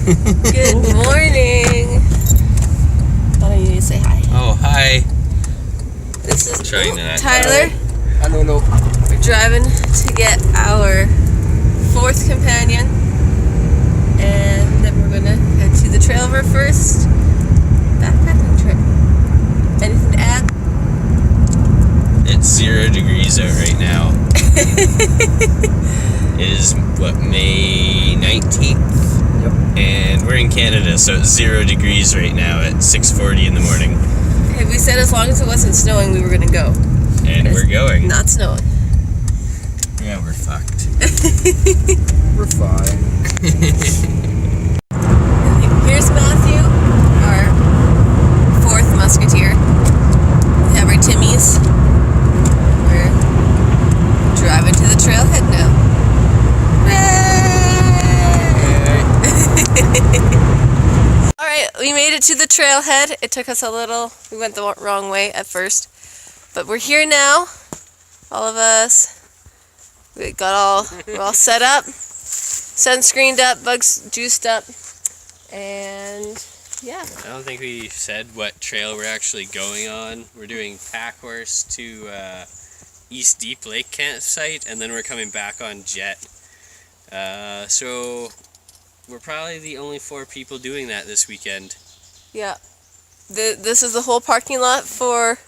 Good morning. Why don't you say hi? Oh, hi. This is Tyler. We're driving to get our fourth companion, and then we're gonna head to the trail of our first backpacking trip. Anything to add? It's 0 degrees out right now. It is, May 19th? Yep. And we're in Canada, so it's 0 degrees right now at 6:40 in the morning. Hey, we said as long as it wasn't snowing, we were gonna go. And we're going. Not snowing. Yeah, we're fucked. We're fine. Here's Matthew, our fourth musketeer. We have our Timmies. We're driving to the trailhead now. Alright, we made it to the trailhead. It took us a little, we went the wrong way at first. But we're here now. All of us. We're all set up. Sunscreened up, bugs juiced up. And yeah. I don't think we said what trail we're actually going on. We're doing Pack Horse to East Deep Lake campsite, and then we're coming back on J.E.T. So we're probably the only 4 people doing that this weekend. Yeah. This is the whole parking lot for...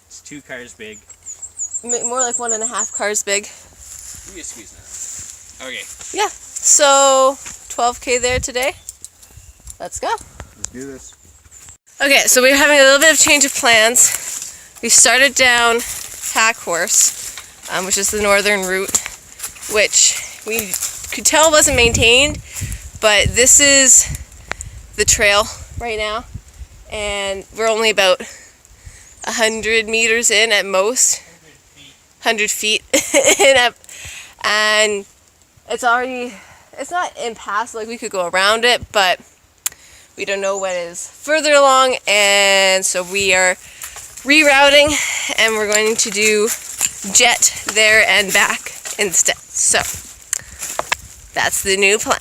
It's 2 cars big. More like 1.5 cars big. You can squeeze that. Okay. Yeah. So 12K there today. Let's go. Let's do this. Okay, so we're having a little bit of change of plans. We started down Pack Horse, which is the northern route, which we could tell wasn't maintained, but this is the trail right now, and we're only about 100 meters in at most. 100 feet in, and it's not impassable, like we could go around it, but we don't know what is further along, and so we are rerouting, and we're going to do J.E.T there and back instead. So that's the new plan.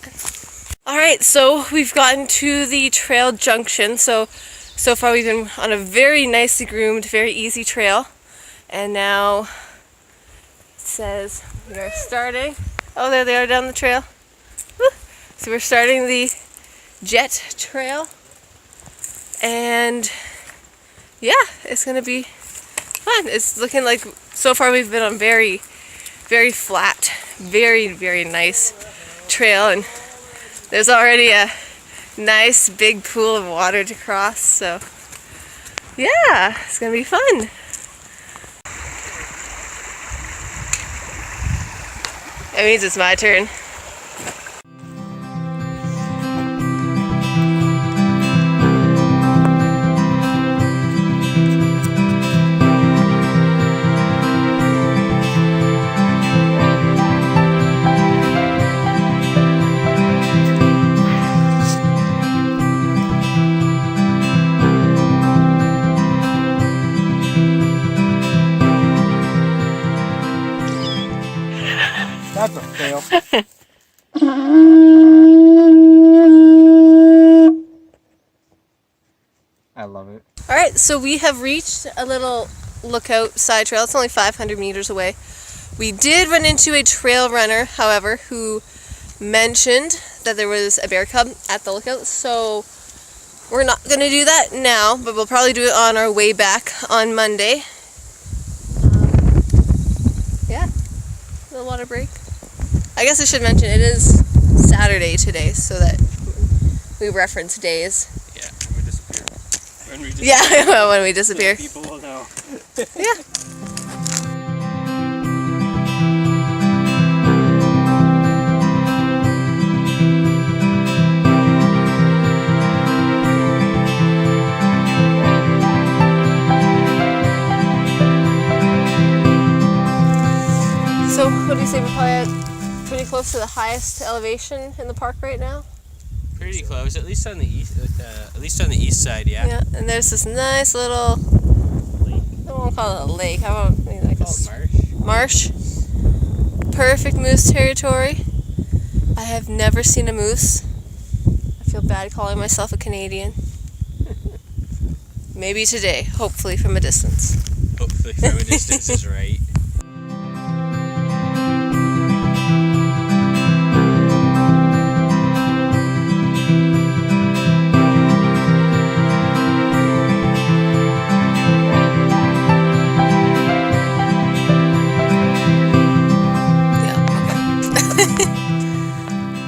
Alright, so we've gotten to the trail junction. So far we've been on a very nicely groomed, very easy trail, and now it says we are starting. Oh, there they are down the trail. Woo. So we're starting the J.E.T trail, and yeah, it's gonna be fun. It's looking like so far we've been on very, very flat, very, very nice trail, and there's already a nice big pool of water to cross, so yeah, it's gonna be fun. That means it's my turn. That's a fail. I love it. Alright, so we have reached a little lookout side trail. It's only 500 meters away. We did run into a trail runner, however, who mentioned that there was a bear cub at the lookout, so we're not going to do that now, but we'll probably do it on our way back on Monday. Yeah, little water break. I guess I should mention it is Saturday today, so that we reference days. Yeah, when we disappear. Yeah, when we disappear. People will know. Yeah. So, what do you say? We're probably at pretty close to the highest elevation in the park right now. Pretty close, at least on the east. At least on the east side, yeah. Yeah, and there's this nice little Lake. I won't call it a lake. How about maybe like a Marsh. Perfect moose territory. I have never seen a moose. feel bad calling myself a Canadian. Maybe today, hopefully from a distance. Hopefully from a distance is right.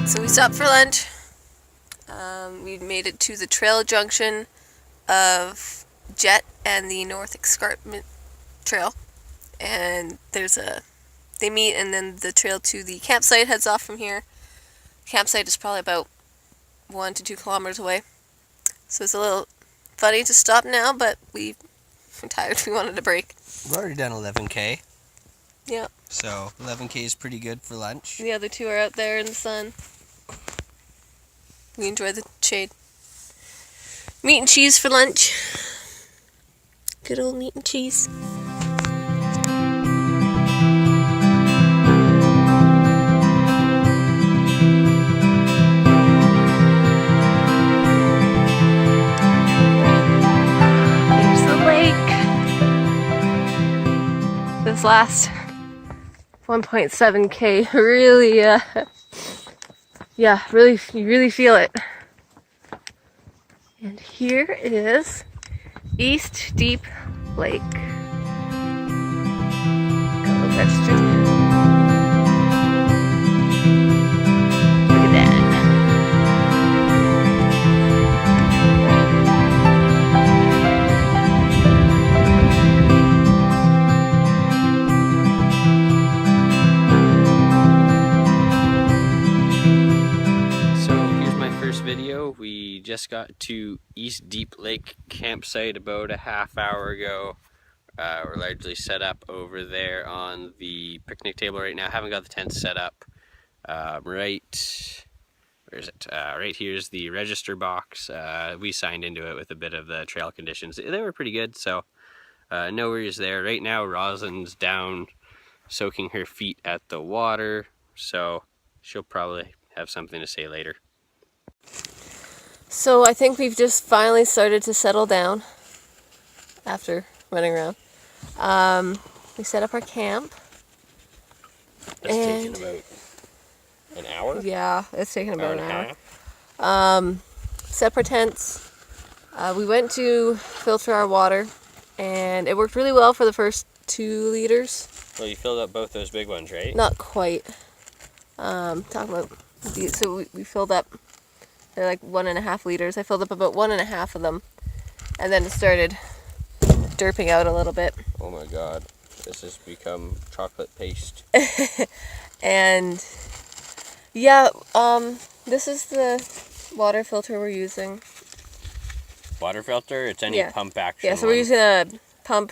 So we stopped for lunch. We made it to the trail junction of J.E.T and the North Escarpment Trail. And they meet, and then the trail to the campsite heads off from here. Campsite is probably about 1 to 2 kilometers away. So it's a little funny to stop now, but we're tired. We wanted a break. We've already done 11K. Yeah. So 11K is pretty good for lunch. The other two are out there in the sun. We enjoy the shade. Meat and cheese for lunch. Good old meat and cheese. There's the lake. This last 1.7K really, you really feel it. And here is East Deep Lake. Got a little texture. Look at that. Video. We just got to East Deep Lake campsite about a half hour ago. We're largely set up over there on the picnic table right now. Haven't got the tent set up. Where is it? Right here's the register box. We signed into it with a bit of the trail conditions. They were pretty good, so no worries there. Right now Rosalind's down soaking her feet at the water, so she'll probably have something to say later. So I think we've just finally started to settle down after running around. We set up our camp. It's taken about an hour? Yeah, it's taken about an hour. Set up our tents. We went to filter our water, and it worked really well for the first 2 liters. Well, you filled up both those big ones, right? Not quite. Talking about so we filled up. They're like 1.5 liters. I filled up about 1.5 of them, and then it started derping out a little bit. Oh my god, this has become chocolate paste. And yeah, this is the water filter we're using. Water filter? It's any pump action. Yeah, so we're using a pump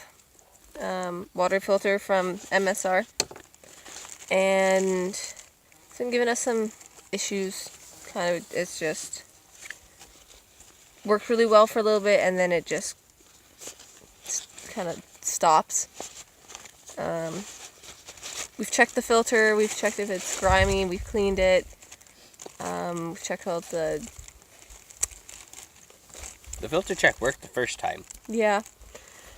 water filter from MSR, and it's been giving us some issues. It's just worked really well for a little bit, and then it just kind of stops. We've checked the filter, we've checked if it's grimy, we've cleaned it, we've checked out the filter check worked the first time. Yeah,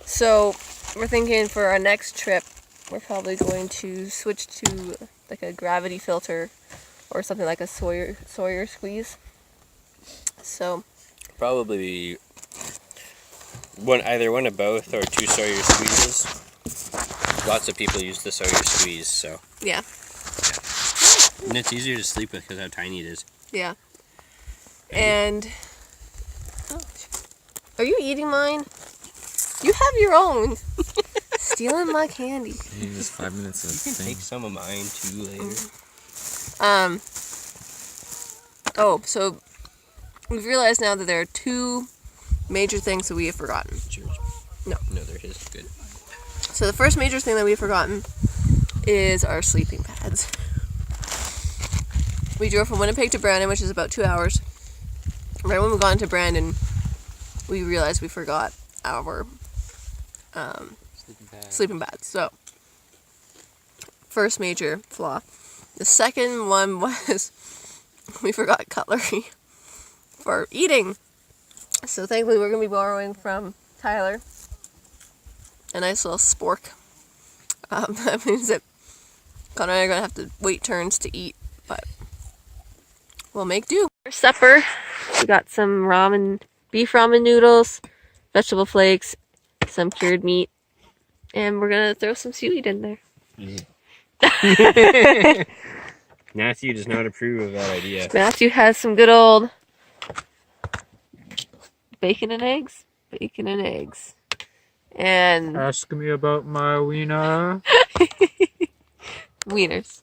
so we're thinking for our next trip we're probably going to switch to like a gravity filter or something like a Sawyer squeeze. So probably either one of both or 2 Sawyer squeezes. Lots of people use the Sawyer squeeze, so yeah. And it's easier to sleep with because how tiny it is. Yeah. And are you eating mine? You have your own. Stealing my candy. Eating this 5 minutes of You can take some of mine too later. So we've realized now that there are 2 major things that we have forgotten. Cheers. No, there is. Good. So the first major thing that we've forgotten is our sleeping pads. We drove from Winnipeg to Brandon, which is about 2 hours. Right when we got into Brandon, we realized we forgot our sleeping pads. So, first major flaw. The second one was we forgot cutlery for for eating. So thankfully we're going to be borrowing from Tyler a nice little spork. That means that Connor and I are going to have to wait turns to eat, but we'll make do. For supper, we got some beef ramen noodles, vegetable flakes, some cured meat, and we're going to throw some seaweed in there. Matthew does not approve of that idea. Matthew has some good old bacon and eggs. Bacon and eggs. And Ask me about my wiener. wieners.